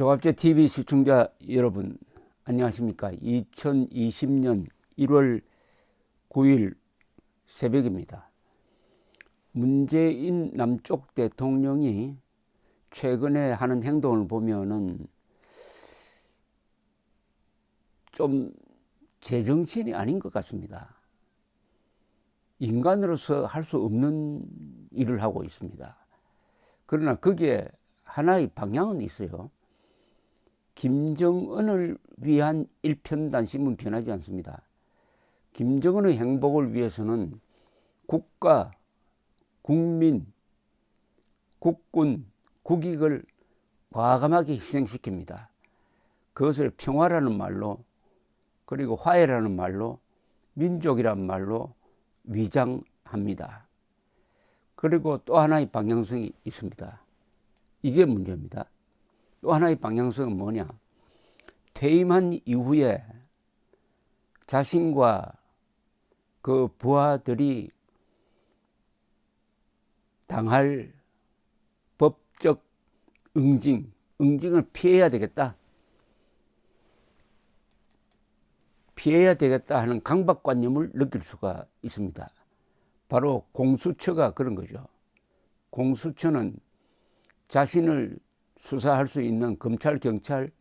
조갑제 TV 시청자 여러분, 안녕하십니까? 2020년 1월 9일 새벽입니다. 문재인 남쪽 대통령이 최근에 하는 행동을 보면은 좀 제정신이 아닌 것 같습니다. 인간으로서 할 수 없는 일을 하고 있습니다. 그러나 거기에 하나의 방향은 있어요. 김정은을 위한 일편단심은 변하지 않습니다. 김정은의 행복을 위해서는 국가, 국민, 국군, 국익을 과감하게 희생시킵니다. 그것을 평화라는 말로, 그리고 화해라는 말로, 민족이라는 말로 위장합니다. 그리고 또 하나의 방향성이 있습니다. 이게 문제입니다. 또 하나의 방향성은 뭐냐? 퇴임한 이후에 자신과 그 부하들이 당할 법적 응징을 피해야 되겠다. 피해야 되겠다 하는 강박관념을 느낄 수가 있습니다. 바로 공수처가 그런 거죠. 공수처는 자신을 수사할 수 있는 검찰, 경찰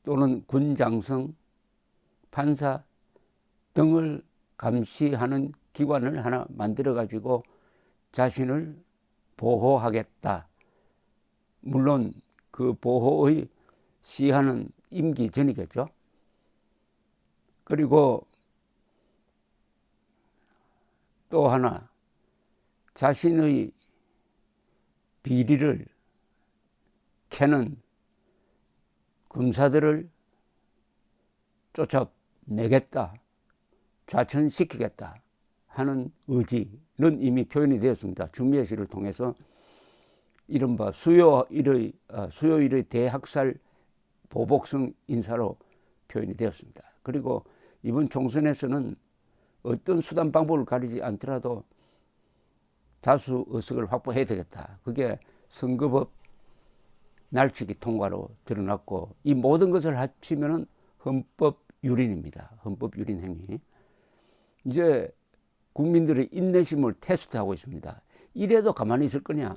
또는 군장성, 판사 등을 감시하는 기관을 하나 만들어가지고 자신을 보호하겠다. 물론 그 보호의 시한은 임기 전이겠죠. 그리고 또 하나, 자신의 비리를 캐는 검사들을 쫓아내겠다, 좌천시키겠다 하는 의지는 이미 표현이 되었습니다. 추미애 씨를 통해서 이른바 수요일의 대학살 보복성 인사로 표현이 되었습니다. 그리고 이번 총선에서는 어떤 수단 방법을 가리지 않더라도 다수 의석을 확보해야 되겠다. 그게 선거법 날치기 통과로 드러났고, 이 모든 것을 합치면 헌법 유린입니다. 헌법 유린 행위. 이제 국민들의 인내심을 테스트하고 있습니다. 이래도 가만히 있을 거냐?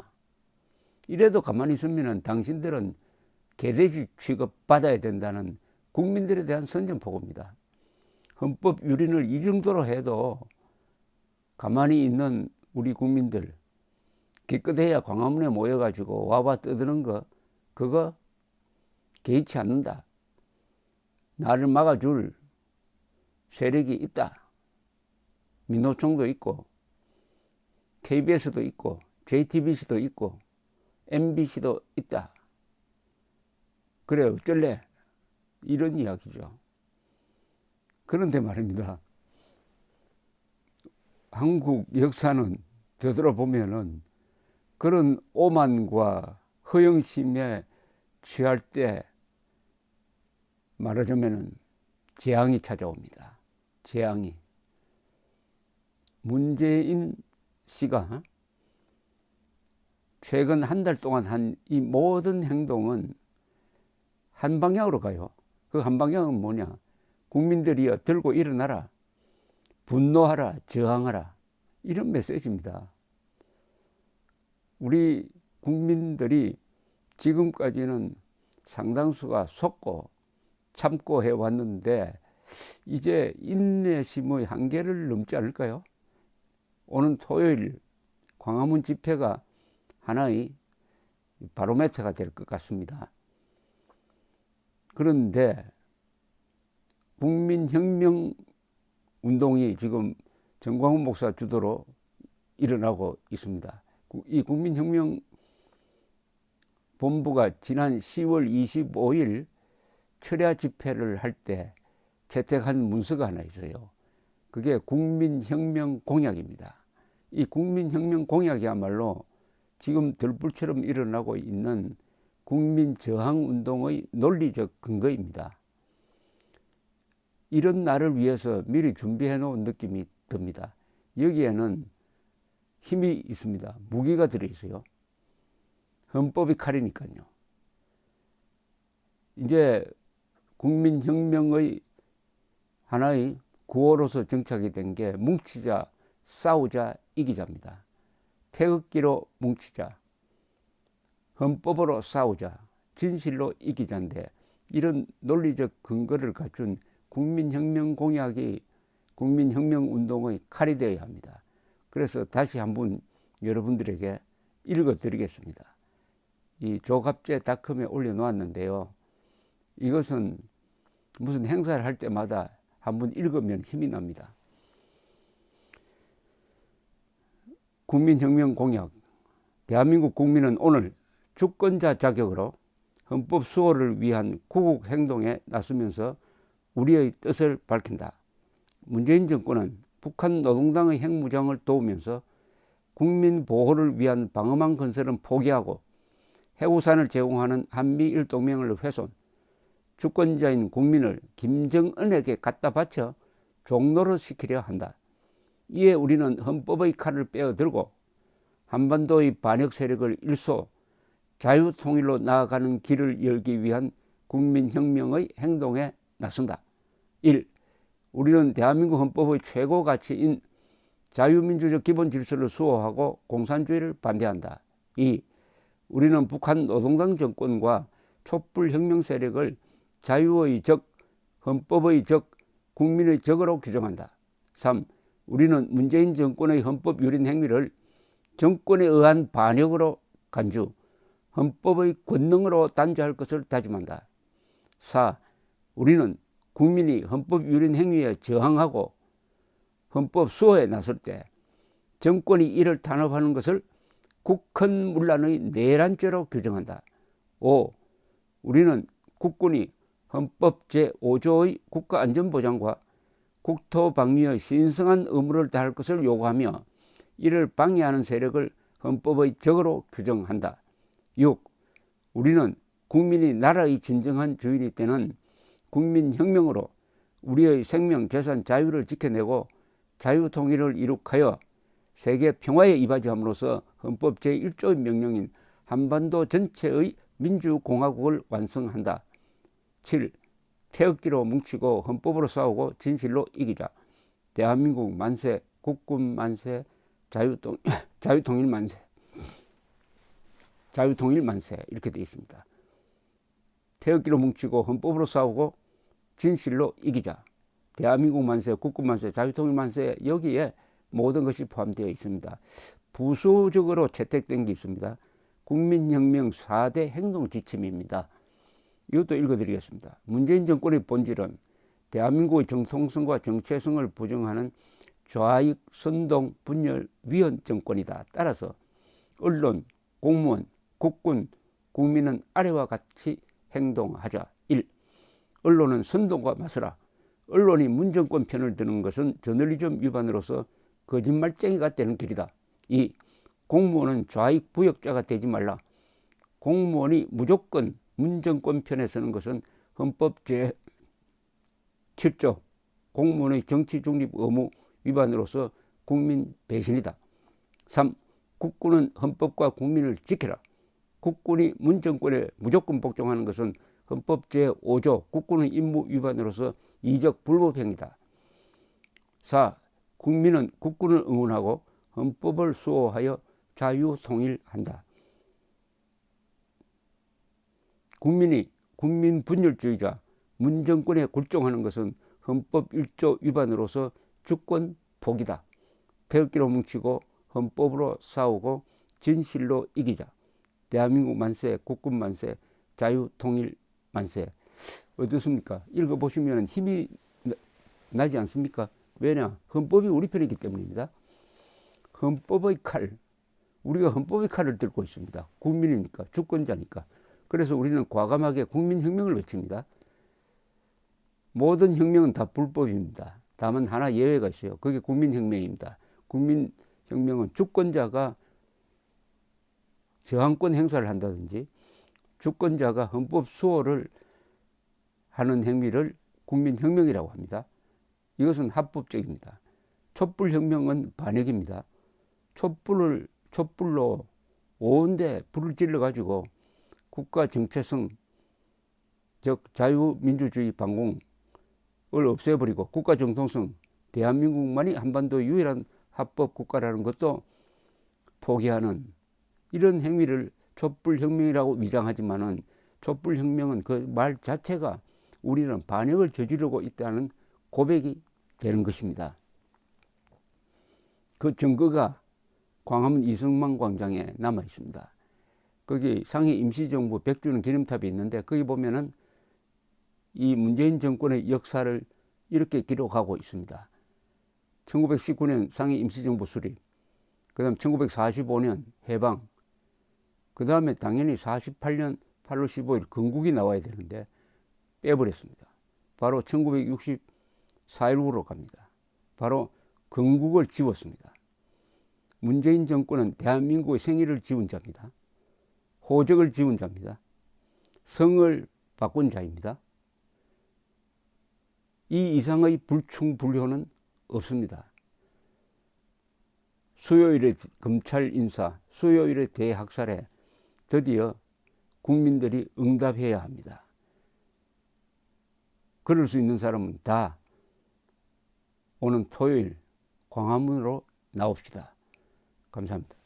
이래도 가만히 있으면 당신들은 개돼지 취급 받아야 된다는 국민들에 대한 선전포고입니다. 헌법 유린을 이 정도로 해도 가만히 있는 우리 국민들, 기껏해야 광화문에 모여가지고 와봐 떠드는 거, 그거 개의치 않는다. 나를 막아줄 세력이 있다. 민노총도 있고, KBS도 있고, JTBC도 있고, MBC도 있다. 그래 어쩔래? 이런 이야기죠. 그런데 말입니다. 한국 역사는 되돌아보면은 그런 오만과 허영심에 취할 때 말하자면은 재앙이 찾아옵니다. 재앙이. 문재인 씨가 최근 한 달 동안 한 이 모든 행동은 한 방향으로 가요. 그 한 방향은 뭐냐? 국민들이여 들고 일어나라. 분노하라. 저항하라. 이런 메시지입니다. 우리 국민들이 지금까지는 상당수가 속고 참고 해왔는데 이제 인내심의 한계를 넘지 않을까요? 오는 토요일 광화문 집회가 하나의 바로메터가 될 것 같습니다. 그런데 국민혁명 운동이 지금 정광훈 목사 주도로 일어나고 있습니다. 이 국민혁명 본부가 지난 10월 25일 철야 집회를 할 때 채택한 문서가 하나 있어요. 그게 국민혁명 공약입니다. 이 국민혁명 공약이야말로 지금 들불처럼 일어나고 있는 국민저항운동의 논리적 근거입니다. 이런 날을 위해서 미리 준비해 놓은 느낌이 듭니다. 여기에는 힘이 있습니다. 무기가 들어있어요. 헌법이 칼이니까요. 이제 국민혁명의 하나의 구호로서 정착이 된 게 뭉치자, 싸우자, 이기자입니다. 태극기로 뭉치자, 헌법으로 싸우자, 진실로 이기자인데, 이런 논리적 근거를 갖춘 국민혁명 공약이 국민혁명 운동의 칼이 되어야 합니다. 그래서 다시 한번 여러분들에게 읽어드리겠습니다. 이 조갑제닷컴에 올려놓았는데요. 이것은 무슨 행사를 할 때마다 한번 읽으면 힘이 납니다. 국민혁명 공약. 대한민국 국민은 오늘 주권자 자격으로 헌법 수호를 위한 구국 행동에 나서면서 우리의 뜻을 밝힌다. 문재인 정권은 북한 노동당의 핵무장을 도우면서 국민 보호를 위한 방어망 건설은 포기하고 해우산을 제공하는 한미일 동맹을 훼손, 주권자인 국민을 김정은에게 갖다 바쳐 종노릇 시키려 한다. 이에 우리는 헌법의 칼을 빼어들고 한반도의 반역 세력을 일소 자유통일로 나아가는 길을 열기 위한 국민혁명의 행동에 나선다. 1. 우리는 대한민국 헌법의 최고 가치인 자유민주적 기본 질서를 수호하고 공산주의를 반대한다. 2. 우리는 북한 노동당 정권과 촛불혁명 세력을 자유의 적, 헌법의 적, 국민의 적으로 규정한다. 3. 우리는 문재인 정권의 헌법 유린 행위를 정권에 의한 반역으로 간주, 헌법의 권능으로 단죄할 것을 다짐한다. 4. 우리는 국민이 헌법 유린 행위에 저항하고 헌법 수호에 나설 때 정권이 이를 탄압하는 것을 국헌문란의 내란죄로 규정한다. 5. 우리는 국군이 헌법 제5조의 국가안전보장과 국토방위의 신성한 의무를 다할 것을 요구하며 이를 방해하는 세력을 헌법의 적으로 규정한다. 6. 우리는 국민이 나라의 진정한 주인이 되는 국민혁명으로 우리의 생명, 재산, 자유를 지켜내고 자유통일을 이룩하여 세계 평화에 이바지함으로써 헌법 제1조의 명령인 한반도 전체의 민주공화국을 완성한다. 7. 태극기로 뭉치고 헌법으로 싸우고 진실로 이기자. 대한민국 만세, 국군 만세, 자유통일 만세. 자유통일 만세 이렇게 되어 있습니다. 태극기로 뭉치고 헌법으로 싸우고 진실로 이기자. 대한민국 만세, 국군 만세, 자유통일 만세, 여기에 모든 것이 포함되어 있습니다. 부수적으로 채택된 게 있습니다. 국민혁명 4대 행동지침입니다. 이것도 읽어드리겠습니다. 문재인 정권의 본질은 대한민국의 정통성과 정체성을 부정하는 좌익, 선동, 분열, 위헌 정권이다. 따라서 언론, 공무원, 국군, 국민은 아래와 같이 행동하자. 1. 언론은 선동과 맞서라. 언론이 문정권 편을 드는 것은 저널리즘 위반으로서 거짓말쟁이가 되는 길이다. 2. 공무원은 좌익 부역자가 되지 말라. 공무원이 무조건 문정권 편에 서는 것은 헌법 제7조 공무원의 정치 중립 의무 위반으로서 국민 배신이다. 3. 국군은 헌법과 국민을 지켜라. 국군이 문정권에 무조건 복종하는 것은 헌법 제5조 국군의 임무 위반으로서 이적 불법행위다. 4. 국민은 국군을 응원하고 헌법을 수호하여 자유통일한다. 국민이 국민분열주의자 문정권에 굴종하는 것은 헌법 1조 위반으로서 주권 포기다. 태극기로 뭉치고 헌법으로 싸우고 진실로 이기자. 대한민국 만세, 국군 만세, 자유통일 만세. 어떻습니까? 읽어보시면 힘이 나지 않습니까? 왜냐? 헌법이 우리 편이기 때문입니다. 헌법의 칼, 우리가 헌법의 칼을 들고 있습니다. 국민이니까, 주권자니까. 그래서 우리는 과감하게 국민혁명을 외칩니다. 모든 혁명은 다 불법입니다. 다만 하나 예외가 있어요. 그게 국민혁명입니다. 국민혁명은 주권자가 저항권 행사를 한다든지 주권자가 헌법 수호를 하는 행위를 국민혁명이라고 합니다. 이것은 합법적입니다. 촛불혁명은 반역입니다. 촛불로 온데 불을 질러가지고 국가 정체성, 즉 자유민주주의 반공을 없애버리고 국가 정통성, 대한민국만이 한반도 유일한 합법 국가라는 것도 포기하는 이런 행위를 촛불혁명이라고 위장하지만은 촛불혁명은 그 말 자체가 우리는 반역을 저지르고 있다는 고백이 되는 것입니다. 그 증거가 광화문 이승만 광장에 남아 있습니다. 거기 상해 임시정부 100주년 기념탑이 있는데 거기 보면은 이 문재인 정권의 역사를 이렇게 기록하고 있습니다. 1919년 상해 임시정부 수립, 그 다음 1945년 해방, 그 다음에 당연히 48년 8월 15일 건국이 나와야 되는데 빼버렸습니다. 바로 1964일로 갑니다. 바로 건국을 지웠습니다. 문재인 정권은 대한민국의 생일을 지운 자입니다. 호적을 지운 자입니다. 성을 바꾼 자입니다. 이 이상의 불충불효는 없습니다. 수요일에 검찰 인사, 수요일에 대학살에 드디어 국민들이 응답해야 합니다. 그럴 수 있는 사람은 다 오는 토요일 광화문으로 나옵시다. 감사합니다.